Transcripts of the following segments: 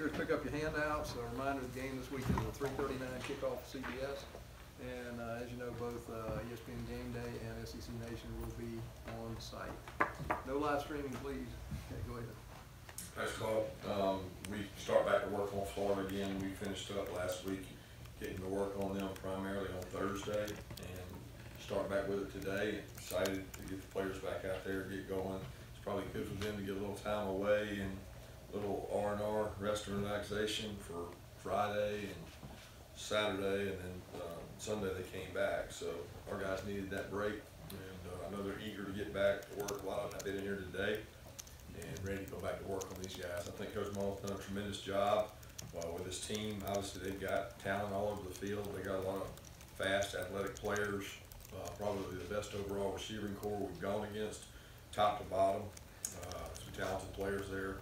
sure to pick up your handouts. A reminder, the game this week is a 3:39 kickoff at CBS. And as you know, both ESPN Game Day and SEC Nation will be on site. No live streaming, please. Okay, go ahead. Thanks, Claude. We start back to work on Florida again. We finished up last week getting to work on them primarily on Thursday and start back with it today. Excited to get the players back out there, get going. It's probably good for them to get a little time away and a little R&R, rest and relaxation for Friday and Saturday, and then Sunday they came back. So our guys needed that break, and I know they're eager to get back to work. A lot of them have been in here today and ready to go back to work on these guys. I think Coach Mull's done a tremendous job with his team. Obviously, they've got talent all over the field. They got a lot of fast, athletic players, probably the best overall receiving core we've gone against, top to bottom. Some talented players there.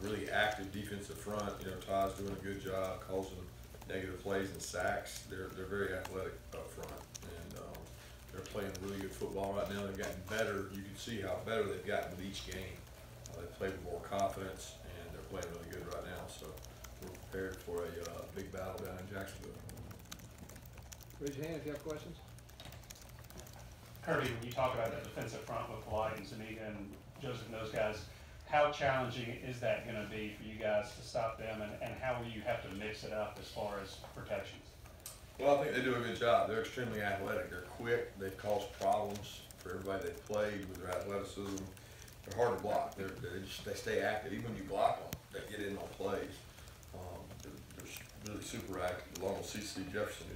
Really active defensive front. You know, Todd's doing a good job causing negative plays and sacks. They're very athletic up front, and they're playing really good football right now. They've gotten better. You can see how better they've gotten with each game. They play with more confidence, and they're playing really good right now. So we're prepared for a big battle down in Jacksonville. Raise your hand if you have questions. Kirby, when you talk about the defensive front with Polite and Zuniga and Joseph and those guys, how challenging is that going to be for you guys to stop them, and how will you have to mix it up as far as protections? Well, I think they do a good job. They're extremely athletic. They're quick. They've caused problems for everybody they've played with their athleticism. They're hard to block. They stay active. Even when you block them, they get in on plays. They're really super active. Along with C.C. Jefferson,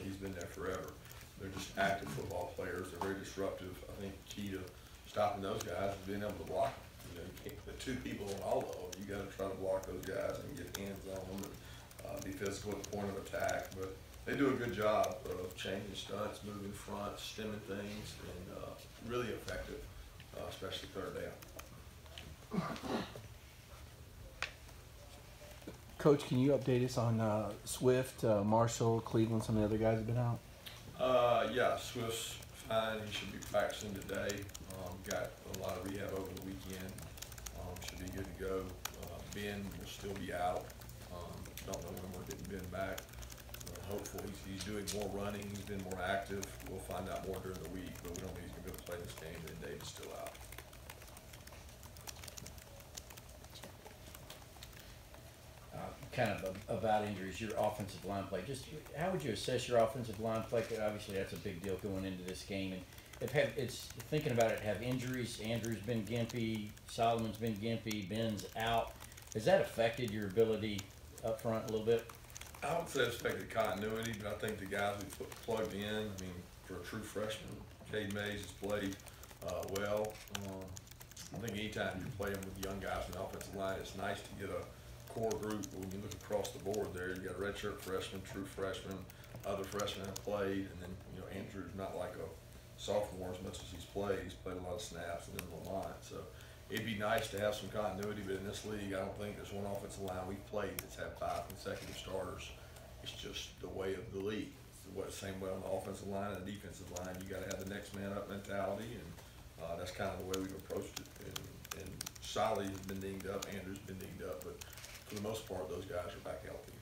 he's been there forever. They're just active football players. They're very disruptive. I think key to stopping those guys is being able to block them. You know, you can't put two people on all of them. You got to try to block those guys and get hands on them and be physical at the point of attack. But they do a good job of changing stunts, moving front, stemming things, and really effective, especially third down. Coach, can you update us on Swift, Marshall, Cleveland, some of the other guys have been out? Yeah, Swift's fine. He should be practicing today. Got a lot of rehab over the weekend. Should be good to go. Ben will still be out. Don't know when we're getting Ben back. Hopeful. He's doing more running. He's been more active. We'll find out more during the week, but we don't think he's going to be able to play this game. And Dave's still out. Kind of about injuries, your offensive line play. Just how would you assess your offensive line play? Obviously, that's a big deal going into this game. And it's thinking about it. Have injuries? Andrew's been gimpy. Solomon's been gimpy. Ben's out. Has that affected your ability up front a little bit? I would say it's affected continuity, but I think the guys we plugged in. I mean, for a true freshman, Cade Mays has played well. I think anytime you're playing with young guys in the offensive line, it's nice to get a core group. When you look across the board there, you got a redshirt freshman, true freshman, other freshmen have played, and then Andrew's not like a sophomore as much as he's played. He's played a lot of snaps, and then Lamont. So it'd be nice to have some continuity, but in this league, I don't think there's one offensive line we've played that's had 5 consecutive starters. It's just the way of the league. It's the same way on the offensive line and the defensive line. You got to have the next man up mentality, and that's kind of the way we've approached it. And Solly has been dinged up, Andrew's been dinged up, but for the most part, those guys are back healthy.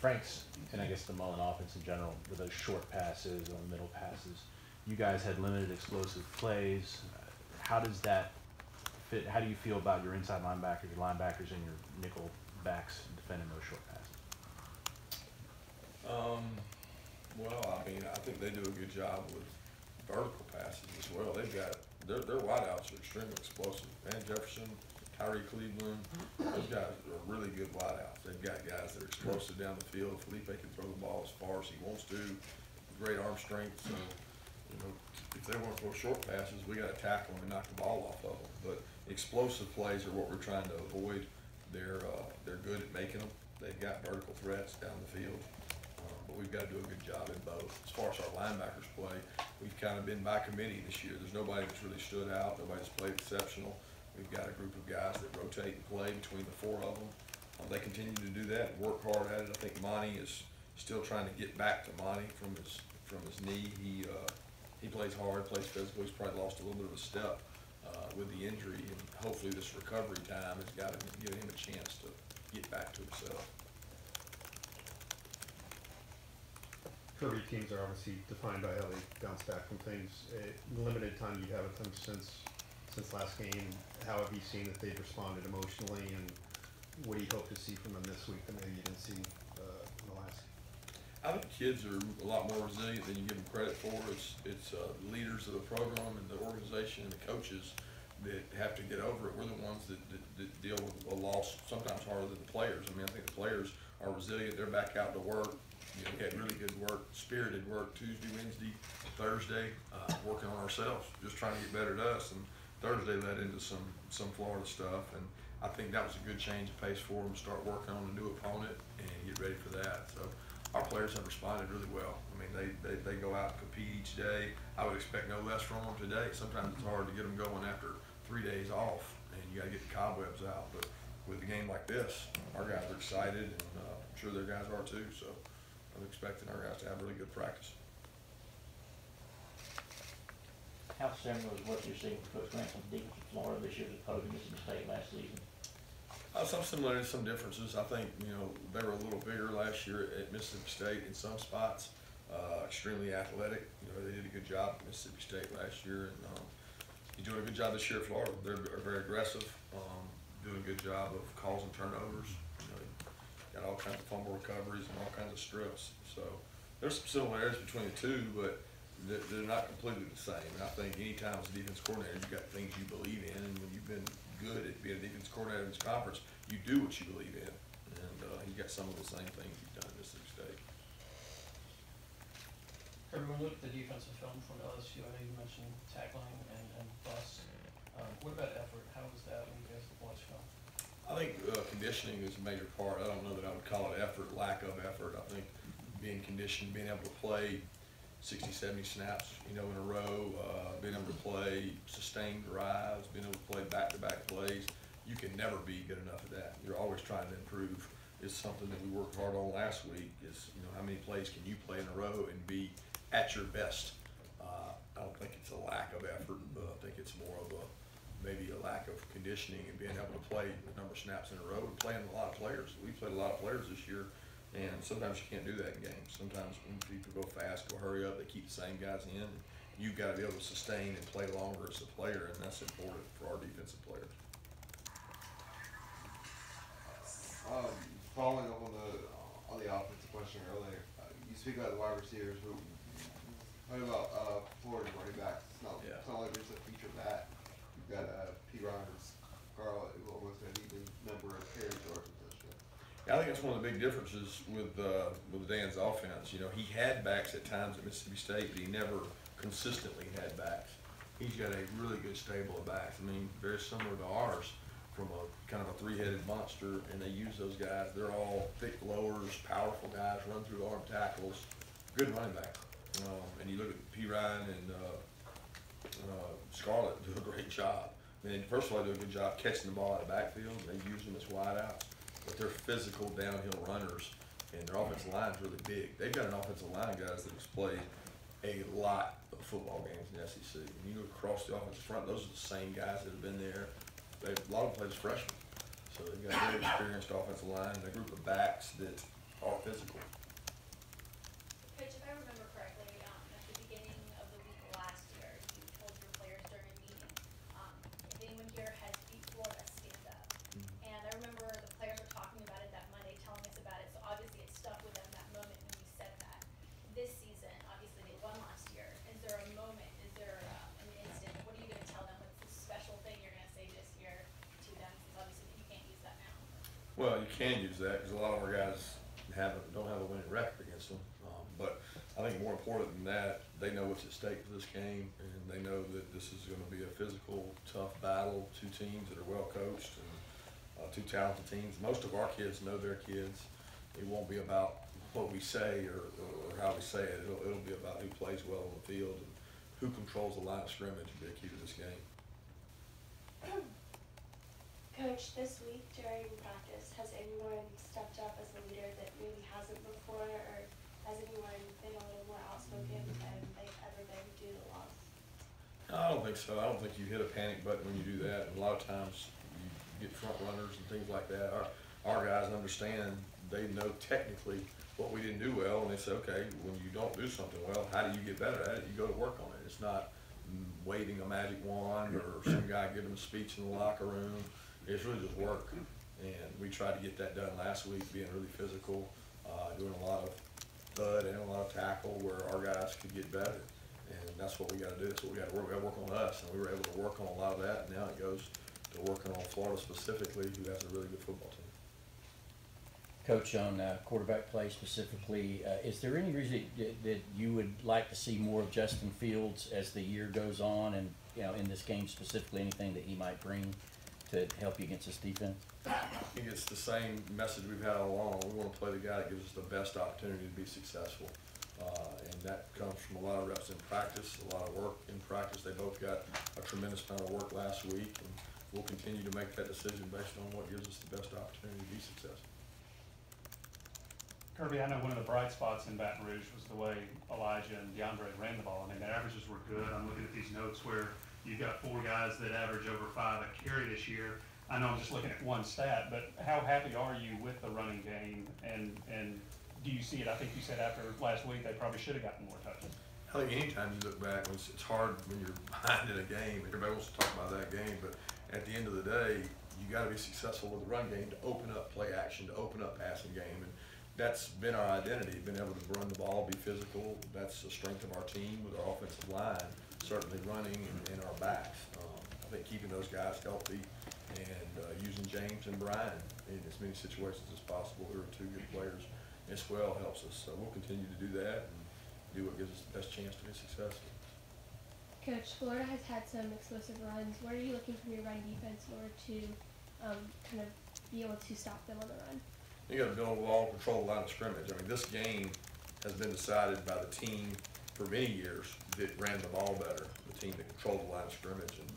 Frank's, and I guess the Mullen offense in general, with those short passes or middle passes, you guys had limited explosive plays. How does that fit? How do you feel about your inside linebackers, your linebackers, and your nickel backs defending those short passes? Well, I mean, I think they do a good job with vertical passes as well. They've got their wideouts are extremely explosive. Van Jefferson, Tyree Cleveland, those guys are really good wideouts. They've got guys that are explosive down the field. Felipe can throw the ball as far as he wants to. Great arm strength. So, if they want to throw short passes, we got to tackle them and knock the ball off of them. But explosive plays are what we're trying to avoid. They're good at making them. They've got vertical threats down the field. But we've got to do a good job in both. As far as our linebackers play, we've kind of been by committee this year. There's nobody that's really stood out. Nobody's played exceptional. We've got a group of guys that rotate and play between the 4 of them. They continue to do that and work hard at it. I think Monty is still trying to get back to Monty from his knee. He plays hard, plays physical. He's probably lost a little bit of a step with the injury, and hopefully this recovery time has got to give him a chance to get back to himself. Kirby teams are obviously defined by how they bounce back from things. The limited time you have with them since last game, how have you seen that they've responded emotionally, and what do you hope to see from them this week that maybe you didn't see in the last? I think kids are a lot more resilient than you give them credit for. It's leaders of the program and the organization and the coaches that have to get over it. We're the ones that deal with a loss sometimes harder than the players. I mean, I think the players are resilient. They're back out to work. You know, we had really good work, spirited work Tuesday, Wednesday, Thursday, working on ourselves, just trying to get better at us. And Thursday led into some Florida stuff, and I think that was a good change of pace for them to start working on a new opponent and get ready for that. So our players have responded really well. I mean, they go out and compete each day. I would expect no less from them today. Sometimes it's hard to get them going after 3 days off, and you got to get the cobwebs out. But with a game like this, our guys are excited, and I'm sure their guys are too. So I'm expecting our guys to have really good practice. How similar is what you're seeing from Coach Grant on the defense of Florida this year as opposed to Mississippi State last season? Some similarities, some differences. I think, you know, they were a little bigger last year at Mississippi State in some spots. Extremely athletic. You know, they did a good job at Mississippi State last year, and he's doing a good job this year at Florida. They're very aggressive, doing a good job of causing turnovers. You know, got all kinds of fumble recoveries and all kinds of strips. So there's some similarities between the two, but they're not completely the same. And I think anytime as a defense coordinator, you've got things you believe in, and when you've been good at being a defense coordinator in this conference, you do what you believe in. And you got some of the same things you've done at Mississippi State. Everyone look at the defensive film from LSU. I know you mentioned tackling and bust. What about effort? How was that when you guys watched film? I think conditioning is a major part. I don't know that I would call it effort, lack of effort. I think being conditioned, being able to play 60, 70 snaps, you know, in a row, being able to play sustained drives, being able to play back-to-back plays. You can never be good enough at that. You're always trying to improve. It's something that we worked hard on last week is, you know, how many plays can you play in a row and be at your best? I don't think it's a lack of effort, but I think it's more of maybe a lack of conditioning and being able to play a number of snaps in a row and playing a lot of players. We played a lot of players this year. And sometimes you can't do that in games. Sometimes when people go fast, go hurry up, they keep the same guys in. You've got to be able to sustain and play longer as a player, and that's important for our defensive players. Following up on the offensive question earlier, you speak about the wide receivers. What about Florida running backs? It's not like there's a feature back. You've got P. Rogers, Scarlett, who almost had even number of carries yards. I think that's one of the big differences with Dan's offense. You know, he had backs at times at Mississippi State, but he never consistently had backs. He's got a really good stable of backs. I mean, very similar to ours, from a kind of a three-headed monster, and they use those guys. They're all thick blowers, powerful guys, run through arm tackles, good running back. And you look at P. Ryan and Scarlett do a great job. I mean, first of all, they do a good job catching the ball out of the backfield. They use them as wideouts. But they're physical downhill runners, and their offensive line's really big. They've got an offensive line, guys, that has played a lot of football games in the SEC. When you look across the offensive front, those are the same guys that have been there. A lot of them played as freshmen. So they've got a very experienced offensive line and a group of backs that are physical. Coach, if I remember correctly, at the beginning of the week last year, you told your players during a meeting, if anyone here has beat Florida, stand up. And I remember the players were talking about it that Monday, telling us about it. So obviously it stuck with them that moment when you said that. This season, obviously they won last year. Is there a moment? Is there an instant? What are you going to tell them? What's the special thing you're going to say this year to them? Because obviously you can't use that now. Well, you can use that because a lot of our guys don't have a winning record against them. But I think more important than that, they know what's at stake for this game, and they know that this is going to be a physical, tough battle. Two teams that are well coached and two talented teams. Most of our kids know their kids. It won't be about what we say or how we say it. It'll be about who plays well on the field and who controls the line of scrimmage will be a key to this game. Coach, this week during practice, has anyone stepped up as a leader that maybe hasn't before, or has anyone been a little more outspoken than they've ever been due to loss? I don't think so. I don't think you hit a panic button when you do that. And a lot of times you get front runners and things like that. Our guys understand, they know technically what we didn't do well, and they say, okay, when you don't do something well, how do you get better at it? You go to work on it. It's not waving a magic wand or some guy giving a speech in the locker room. It's really just work. And we tried to get that done last week, being really physical, doing a lot of thud and a lot of tackle where our guys could get better. And that's what we got to do. That's what we got to work. We got to work on us, and we were able to work on a lot of that. And now it goes to working on Florida specifically, who has a really good football team. Coach, on quarterback play specifically, is there any reason that you would like to see more of Justin Fields as the year goes on, and in this game specifically, anything that he might bring to help you against this defense? I think it's the same message we've had all along. We want to play the guy that gives us the best opportunity to be successful. And that comes from a lot of reps in practice, a lot of work in practice. They both got a tremendous amount of work last week, and we'll continue to make that decision based on what gives us the best opportunity to be successful. Kirby, I know one of the bright spots in Baton Rouge was the way Elijah and DeAndre ran the ball. I mean, the averages were good. I'm looking at these notes where you've got 4 guys that average over 5 a carry this year. I know I'm just looking at one stat, but how happy are you with the running game? And do you see it? I think you said after last week they probably should have gotten more touches. I think anytime you look back, it's hard when you're behind in a game. Everybody wants to talk about that game, but at the end of the day, you got to be successful with the run game to open up play action, to open up passing game. And that's been our identity, being able to run the ball, be physical. That's the strength of our team with our offensive line, certainly running and our backs. I think keeping those guys healthy and using James and Brian in as many situations as possible, who are 2 good players as well, helps us. So we'll continue to do that and do what gives us the best chance to be successful. Coach, Florida has had some explosive runs. What are you looking from your run defense in order to kind of be able to stop them on the run? You got to build a wall, control the line of scrimmage. I mean, this game has been decided by the team for many years that ran the ball better, the team that controlled the line of scrimmage. And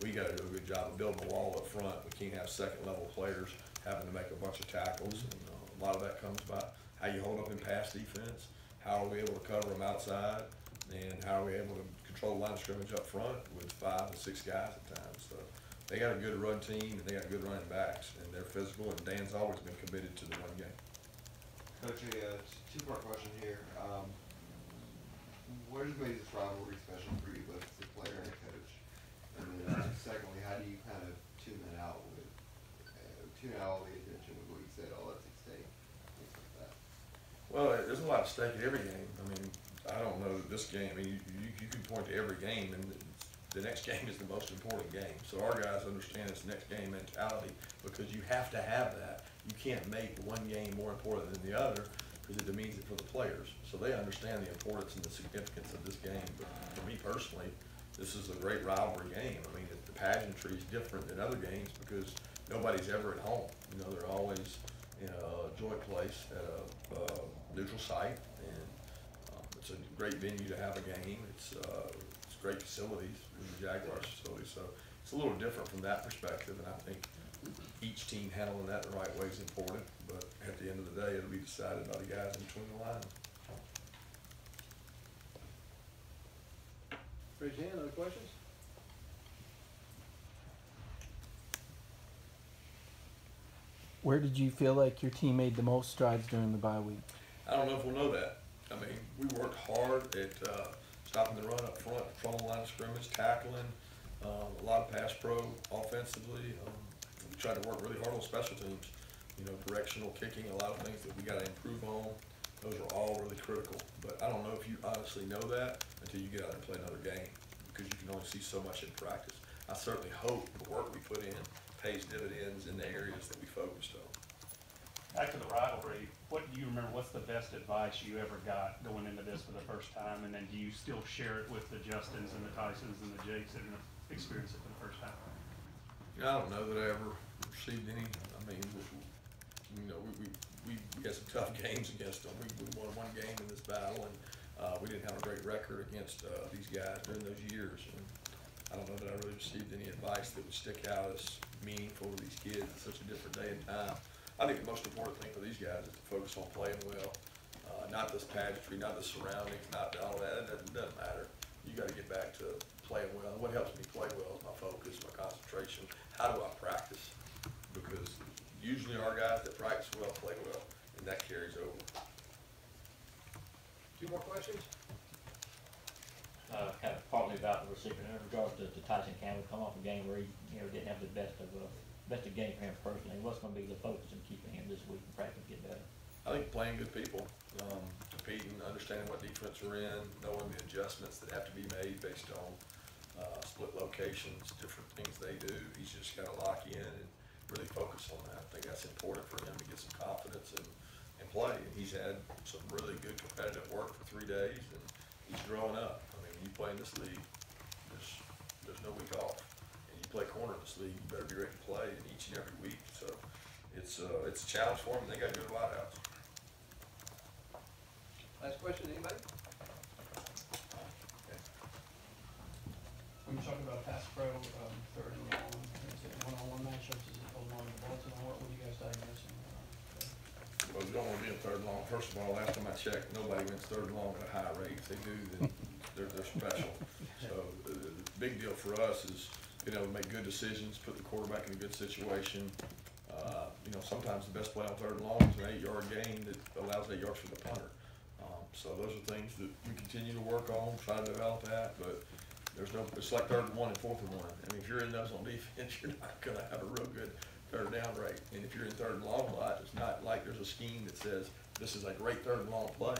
we got to do a good job of building the wall up front. We can't have second-level players having to make a bunch of tackles. And a lot of that comes by how you hold up in pass defense, how are we able to cover them outside, and how are we able to control the line of scrimmage up front with 5 to 6 guys at times. So they got a good run team, and they got good running backs, and they're physical, and Dan's always been committed to the run game. Coach, a 2-part question here. What has made this rivalry special for you, both as a player and a coach? And then secondly, how do you kind of tune out all the attention with what you said, all that's at stake, things like that? Well, there's a lot at stake at every game. I mean, I don't know that this game, I mean, you can point to every game, and the next game is the most important game. So our guys understand it's next game mentality, because you have to have that. You can't make one game more important than the other, because it demeans it for the players. So they understand the importance and the significance of this game. But for me personally, this is a great rivalry game. I mean, the pageantry is different than other games because nobody's ever at home. You know, they're always in a joint place at a neutral site, and it's a great venue to have a game. It's great facilities in the Jaguars facility, so it's a little different from that perspective, and I think each team handling that the right way is important, but at the end of the day, it'll be decided by the guys in between the lines. Raise your hand, other questions? Where did you feel like your team made the most strides during the bye week? I don't know if we'll know that. I mean, we worked hard at stopping the run up front, controlling the line of scrimmage, tackling, a lot of pass pro offensively. We tried to work really hard on special teams, you know, directional kicking, a lot of things that we got to improve on. Those are all really critical. But I don't know if you honestly know that until you get out and play another game, because you can only see so much in practice. I certainly hope the work we put in pays dividends in the areas that we focused on. Back to the rivalry, what do you remember, what's the best advice you ever got going into this for the first time? And then do you still share it with the Justins and the Tysons and the Jakes that have experienced it for the first time? I don't know that I ever received any. I mean, you know, we had some tough games against them. We won 1 game in this battle, and we didn't have a great record against these guys during those years. And I don't know that I really received any advice that would stick out as meaningful to these kids at such a different day and time. I think the most important thing for these guys is to focus on playing well, not this pageantry, not the surroundings, not all that. It doesn't matter. you gotta get back to playing well. And what helps me play well is my focus, my concentration. How do I practice? Because usually our guys that practice well play well, and that carries over. 2 more questions? Kind of partly about the receiver in regards to Tyson Campbell come off a game where he, didn't have the best of game for him personally. What's gonna be the focus in keeping him this week and practice get better? I think playing good people, competing, understanding what defense we're in, knowing the adjustments that have to be made based on split locations, different things they do. He's just got to lock in and really focus on that. I think that's important for him to get some confidence and play. And he's had some really good competitive work for 3 days, and he's growing up. I mean, when you play in this league, there's no week off. And you play corner in this league, you better be ready to play in each and every week. So it's a challenge for them. They got good wideouts. Last question, anybody? When you're talking about pass pro, third and long, is it one-on-one matchups, is it holding on to the ball too long? What are you guys diagnosing? Well, you don't want to be in third and long. First of all, last time I checked, nobody wins third and long at a high rate. If they do, then they're special. So the big deal for us is being able to make good decisions, put the quarterback in a good situation. Sometimes the best play on third and long is an 8-yard gain that allows 8 yards for the punter. So those are things that we continue to work on, try to develop that, but it's like 3rd and 1 and 4th and 1. I mean, if you're in those on defense, you're not gonna have a real good third down rate. And if you're in 3rd and long a lot, it's not like there's a scheme that says this is a great 3rd and long play.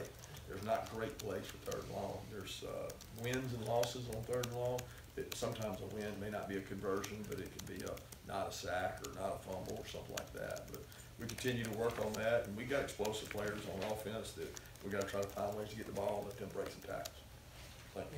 There's not great plays for 3rd and long. There's wins and losses on 3rd and long. Sometimes a win may not be a conversion, but it can be not a sack or not a fumble or something like that. But we continue to work on that, and we got explosive players on offense that we got to try to find ways to get the ball and let them break some tackles. Thank you.